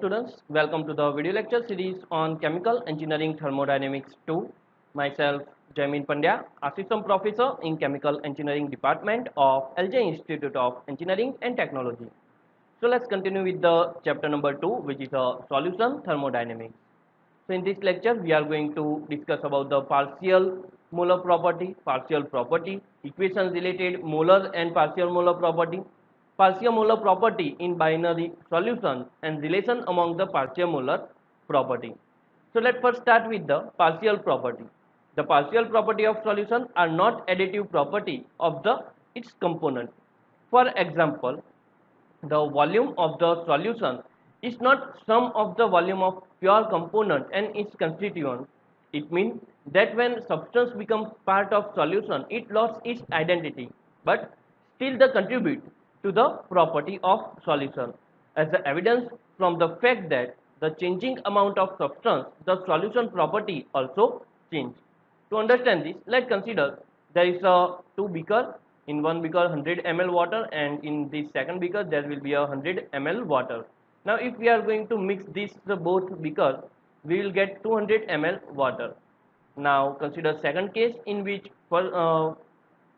students, welcome to the video lecture series on Chemical Engineering Thermodynamics 2. Myself Jaimin Pandya, Assistant Professor in Chemical Engineering Department of LJIET Institute of Engineering and Technology. So let's continue with the chapter number 2, which is a solution thermodynamics. So in this lecture we are going to discuss about the partial molar property, equations related molar and partial molar property in binary solutions and relation among the partial molar property. So let's first start with the partial property. The partial property of solution are not additive property of its component. For example, the volume of the solution is not sum of the volume of pure component and its constituent. It means that when substance becomes part of solution, it lost its identity, but still they contribute to the property of solution. As the evidence from the fact that the changing amount of substance, the solution property also change. To understand this, let's consider there is a two beaker. In one beaker 100 ml water, and in this second beaker there will be 100 ml water. Now if we are going to mix these both beakers, we will get 200 ml water. Now consider second case in which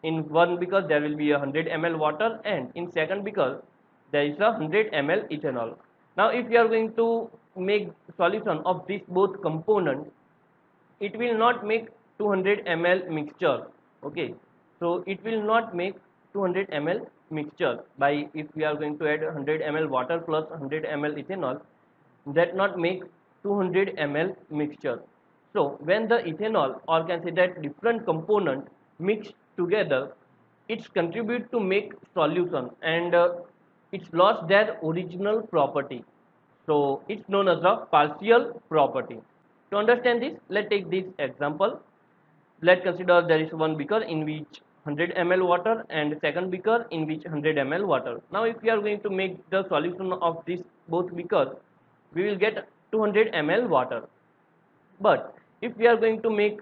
in one beaker there will be 100 ml water, and in second beaker there is 100 ml ethanol. Now if we are going to make solution of these both components, it will not make 200 ml mixture. Okay, so it will not make 200 ml mixture by, if we are going to add 100 ml water plus 100 ml ethanol, that not make 200 ml mixture. So when the ethanol, or can say that different component mix together, it's contribute to make solution, and it's lost their original property. So it's known as a partial property. To understand this, let's take this example. Let's consider there is one beaker in which 100 ml water and second beaker in which 100 ml water. Now if we are going to make the solution of this both beakers, we will get 200 ml water. But if we are going to make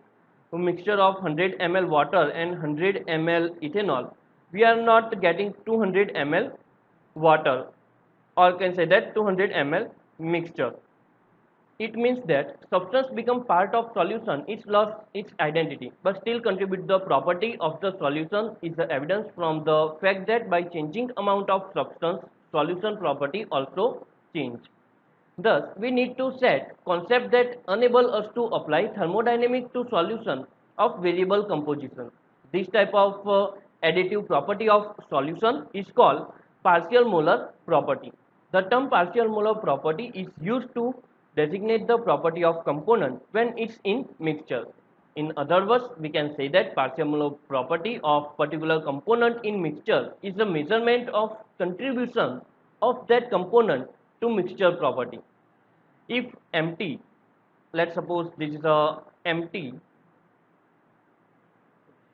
a mixture of 100 ml water and 100 ml ethanol, we are not getting 200 ml water, or can say that 200 ml mixture. It means that substance become part of solution, it's lost its identity, but still contribute the property of the solution is the evidence from the fact that by changing amount of substance, solution property also change. Thus, we need to set concept that enable us to apply thermodynamic to solution of variable composition. This type of additive property of solution is called partial molar property. The term partial molar property is used to designate the property of component when it's in mixture. In other words, we can say that partial molar property of particular component in mixture is the measurement of contribution of that component to mixture property. If empty, let's suppose this is a empty,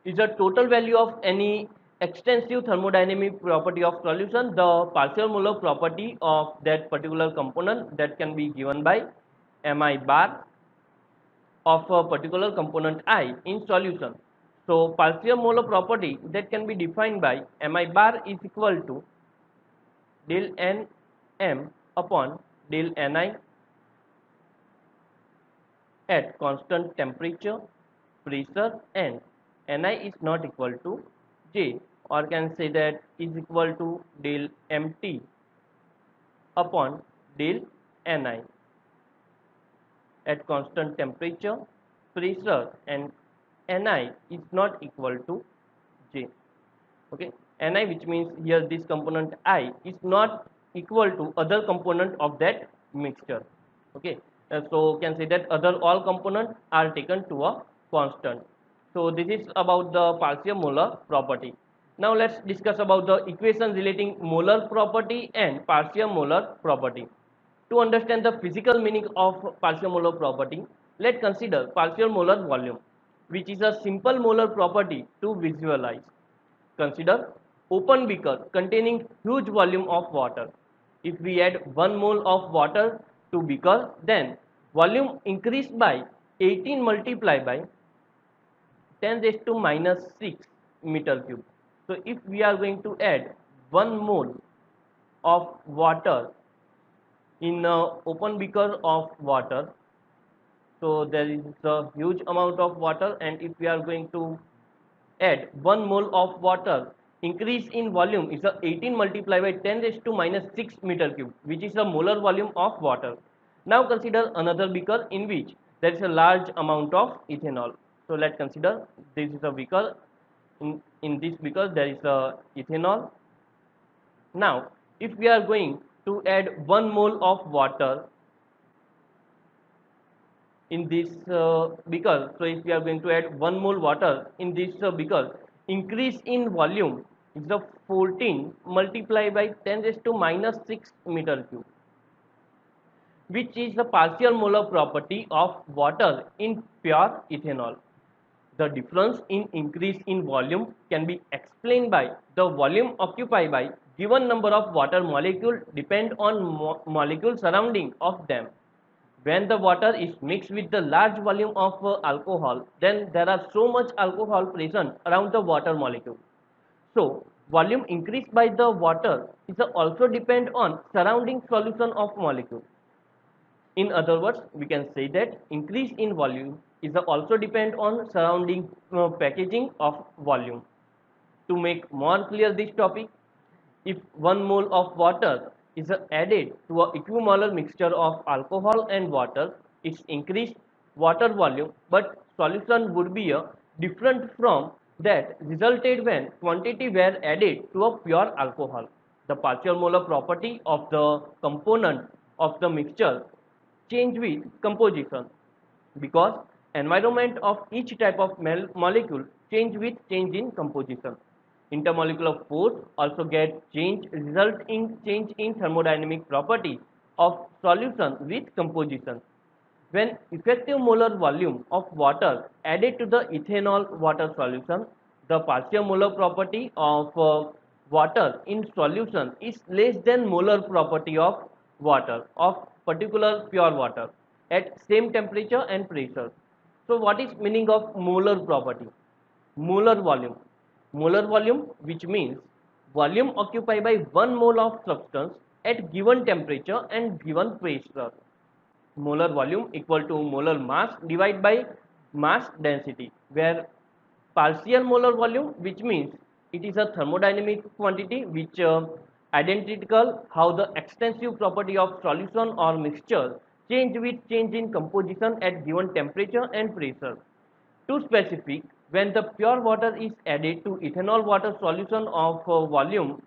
is a total value of any extensive thermodynamic property of solution, the partial molar property of that particular component that can be given by mi bar of a particular component I in solution. So partial molar property that can be defined by mi bar is equal to del n m upon del ni at constant temperature, pressure, and Ni is not equal to J, or can say that is equal to del Mt upon del Ni at constant temperature, pressure, and Ni is not equal to J. Okay, Ni, which means here this component I is not equal to other component of that mixture. Okay, so can say that other all components are taken to a constant. So this is about the partial molar property. Now let's discuss about the equation relating molar property and partial molar property. To understand the physical meaning of partial molar property, let's consider partial molar volume, which is a simple molar property to visualize. Consider open beaker containing huge volume of water. If we add 1 mole of water to beaker, then volume increased by 18 multiplied by 10 raised to minus 6 meter cube. So if we are going to add 1 mole of water in a open beaker of water. So there is a huge amount of water, and if we are going to add 1 mole of water, increase in volume is a 18 multiplied by 10 raised to minus 6 meter cube, which is the molar volume of water. Now consider another beaker in which there is a large amount of ethanol. So let's consider this is a beaker. In this beaker there is a ethanol. Now if we are going to add 1 mole of water in this beaker, so if we are going to add 1 mole water in this beaker, increase in volume is the 14 multiplied by 10 raised to minus 6 meter cube, which is the partial molar property of water in pure ethanol. The difference in increase in volume can be explained by the volume occupied by given number of water molecule depend on molecule surrounding of them. When the water is mixed with the large volume of alcohol, then there are so much alcohol present around the water molecule. So volume increased by the water is also depend on surrounding solution of molecule. In other words, we can say that increase in volume is also depend on surrounding packaging of volume. To make more clear this topic, if 1 mole of water is added to a equimolar mixture of alcohol and water, its increased water volume but solution would be different from that resulted when quantity were added to a pure alcohol. The partial molar property of the component of the mixture change with composition because environment of each type of molecule change with change in composition. Intermolecular force also get change result in change in thermodynamic property of solution with composition. When effective molar volume of water added to the ethanol water solution, the partial molar property of water in solution is less than molar property of water of particular pure water at same temperature and pressure. So what is meaning of molar property? Molar volume. Molar volume, which means volume occupied by 1 mole of substance at given temperature and given pressure. Molar volume equal to molar mass divided by mass density, where partial molar volume, which means it is a thermodynamic quantity which identical how the extensive property of solution or mixture change with change in composition at given temperature and pressure. Too specific, when the pure water is added to ethanol water solution of volume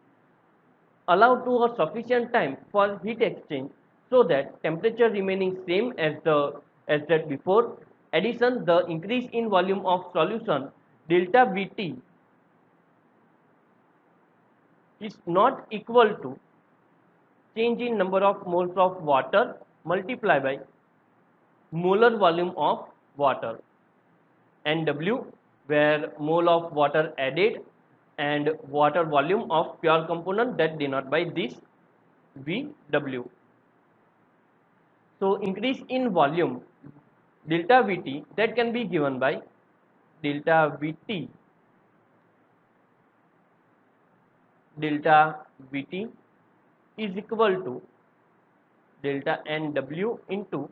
allowed to a sufficient time for heat exchange so that temperature remaining same as that before addition, the increase in volume of solution delta Vt is not equal to change in number of moles of water multiplied by molar volume of water. NW, where mole of water added and water volume of pure component that denoted by this VW. So increase in volume delta Vt that can be given by delta Vt is equal to delta NW into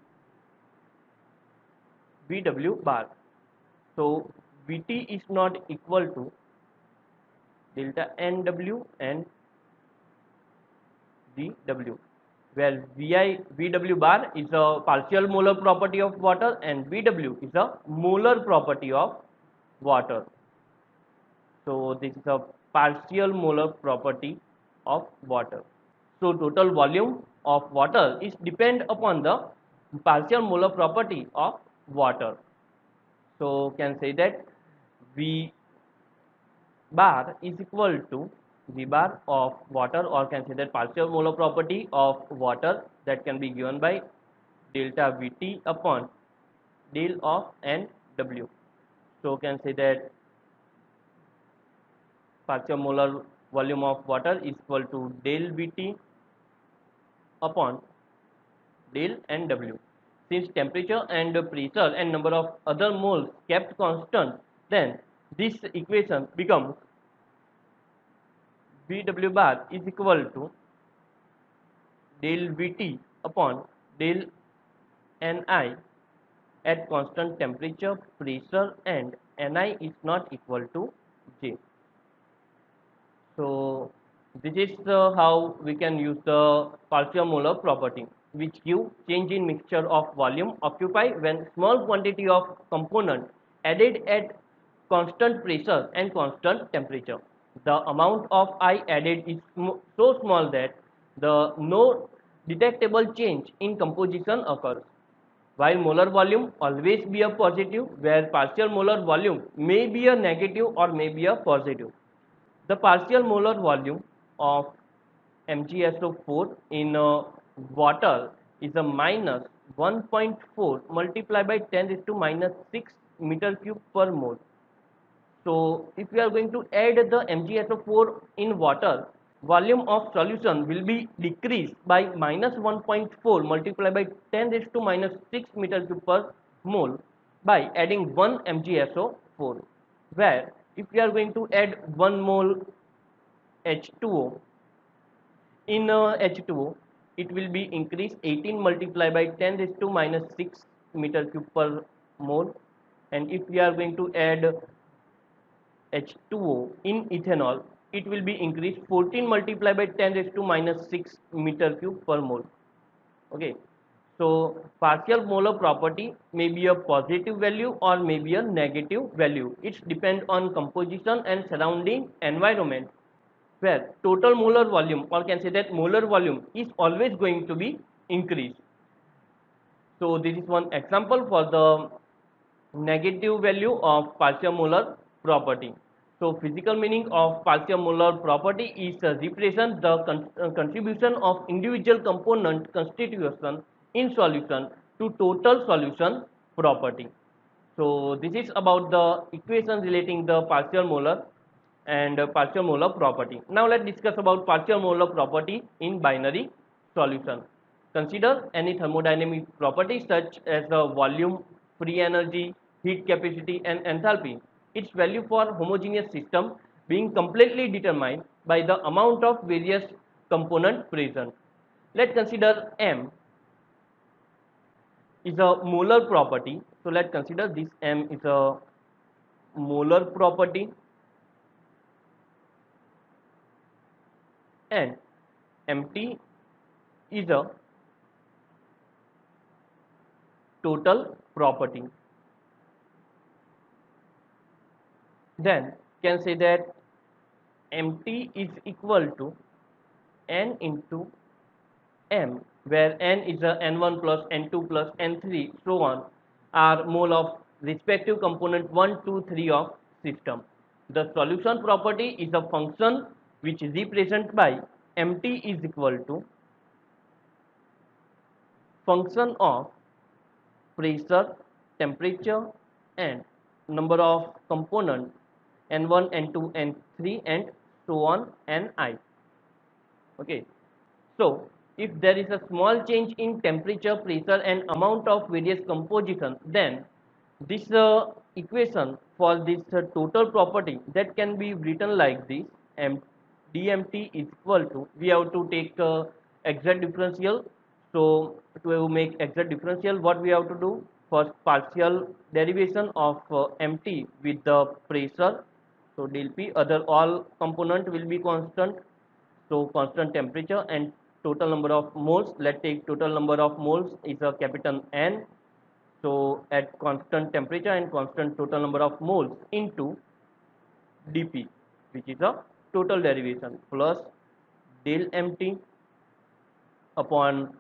VW bar. So Vt is not equal to delta NW and VW, where VW bar is a partial molar property of water and VW is a molar property of water. So this is a partial molar property of water. So total volume of water is depend upon the partial molar property of water. So can say that V bar is equal to V bar of water, or can say that partial molar property of water that can be given by delta Vt upon del of NW. So can say that partial molar volume of water is equal to del Vt upon del NW. Since temperature and pressure and number of other moles kept constant, then this equation becomes VW bar is equal to del Vt upon del Ni at constant temperature, pressure, and Ni is not equal to J. So this is how we can use the partial molar property, which give change in mixture of volume occupied when small quantity of component added at constant pressure and constant temperature. The amount of I added is so small that the no detectable change in composition occurs. While molar volume always be a positive, where partial molar volume may be a negative or may be a positive. The partial molar volume of MgSO4 in water is a minus 1.4 multiplied by 10 raised to minus 6 meter cube per mole. So if we are going to add the MgSO4 in water, volume of solution will be decreased by minus 1.4 multiplied by 10 raised to minus 6 meter cube per mole by adding 1 MgSO4, where if we are going to add 1 mole H2O in H2O, it will be increased 18 multiplied by 10 raised to minus 6 meter cube per mole. And if we are going to add H2O in ethanol, it will be increased 14 multiplied by 10 raised to minus 6 meter cube per mole. Okay, so partial molar property may be a positive value or may be a negative value. It depends on composition and surrounding environment, where total molar volume, or can say that molar volume, is always going to be increased. So this is one example for the negative value of partial molar property. So physical meaning of partial molar property is represent the contribution of individual component constitution in solution to total solution property. So this is about the equation relating the partial molar and partial molar property. Now let's discuss about partial molar property in binary solution. Consider any thermodynamic property such as the volume, free energy, heat capacity and enthalpy. Its value for homogeneous system being completely determined by the amount of various component present. Let's consider M is a molar property. So let's consider this M is a molar property, and MT is a total property. Then can say that MT is equal to N into M, where N is a N1 plus N2 plus N3 so on are mole of respective component 1, 2, 3 of system. The solution property is a function which is represented by MT is equal to function of pressure, temperature and number of components N1, N2, N3 and so on Ni. Okay. So if there is a small change in temperature, pressure and amount of various composition, then this equation for this total property that can be written like this: dmt is equal to, we have to take exact differential. So to make exact differential, what we have to do? First, partial derivation of mt with the pressure. So del P, other all component will be constant. So constant temperature and total number of moles. Let's take total number of moles is a capital N. So at constant temperature and constant total number of moles into dP, which is a total derivation, plus del mt upon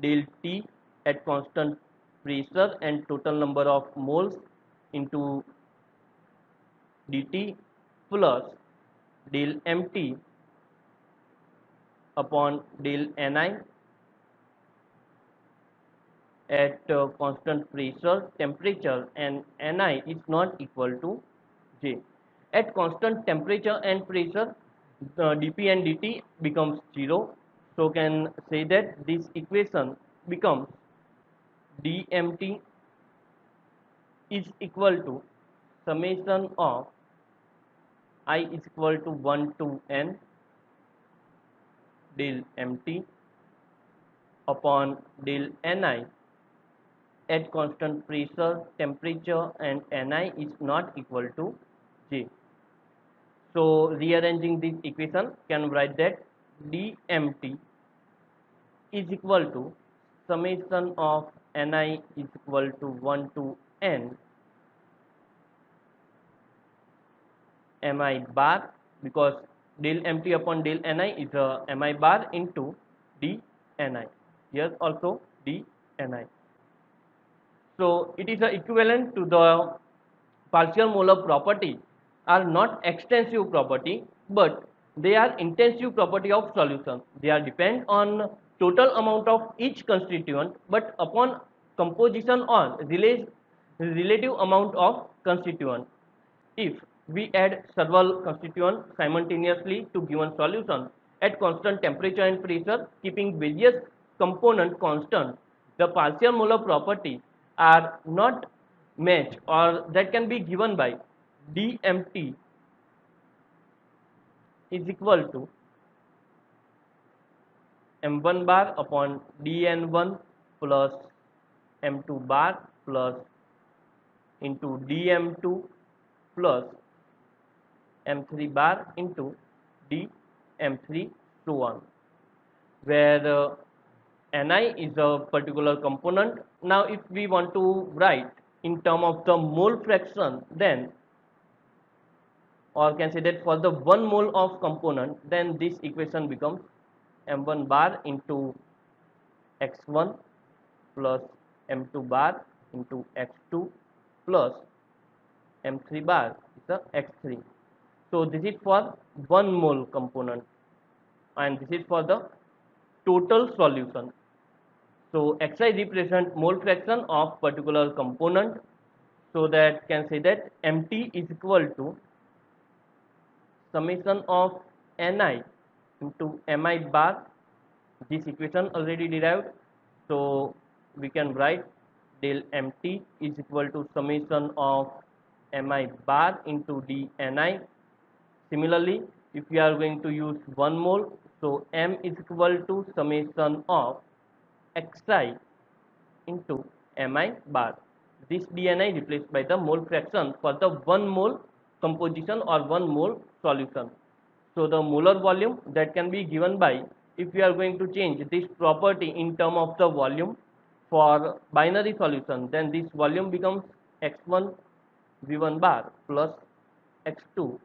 del T at constant pressure and total number of moles into dt, plus del mt upon del Ni at constant pressure, temperature and Ni is not equal to J. At constant temperature and pressure, dP and dt becomes 0. So can say that this equation becomes dmt is equal to summation of I is equal to 1 to n del mt upon del Ni at constant pressure, temperature, and Ni is not equal to J. So rearranging this equation, can write that dmt is equal to summation of Ni is equal to 1 to n mi bar, because del mt upon del Ni is mi bar into d Ni. Here also d Ni. So it is equivalent to the partial molar property are not extensive property, but they are intensive property of solution. They are depend on total amount of each constituent, but upon composition on relative amount of constituent. If we add several constituents simultaneously to given solution at constant temperature and pressure, keeping various component constant, the partial molar property are not matched, or that can be given by dmt is equal to m1 bar upon dn1 plus m2 bar plus into dm2 plus m3 bar into dm3, so on, where Ni is a particular component. Now if we want to write in term of the mole fraction, then, or can say that for the 1 mole of component, then this equation becomes m1 bar into x1 plus m2 bar into x2 plus m3 bar is the x3. So this is for 1 mole component, and this is for the total solution. So xi represent mole fraction of particular component, so that can say that mt is equal to summation of Ni into mi bar. This equation already derived, so we can write del mt is equal to summation of mi bar into dni. Similarly, if we are going to use 1 mole, so m is equal to summation of xi into mi bar. This dni replaced by the mole fraction for the 1 mole composition or 1 mole solution. So the molar volume that can be given by, if we are going to change this property in term of the volume for binary solution, then this volume becomes x1 v1 bar plus x2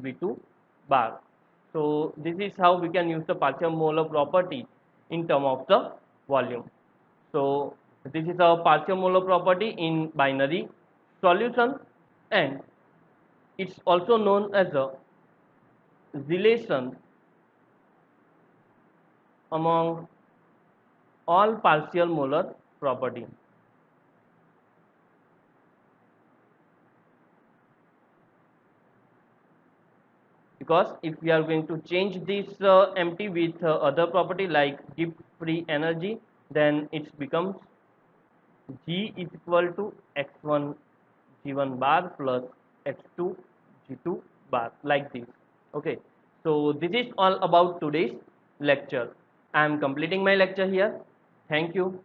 v2 bar. So this is how we can use the partial molar property in term of the volume. So this is our partial molar property in binary solution, and it's also known as a relation among all partial molar property. Because if we are going to change this empty with other property like give free energy, then it becomes G is equal to x1 g1 bar plus x2 g2 bar, like this. Okay, so this is all about today's lecture. I am completing my lecture here. Thank you.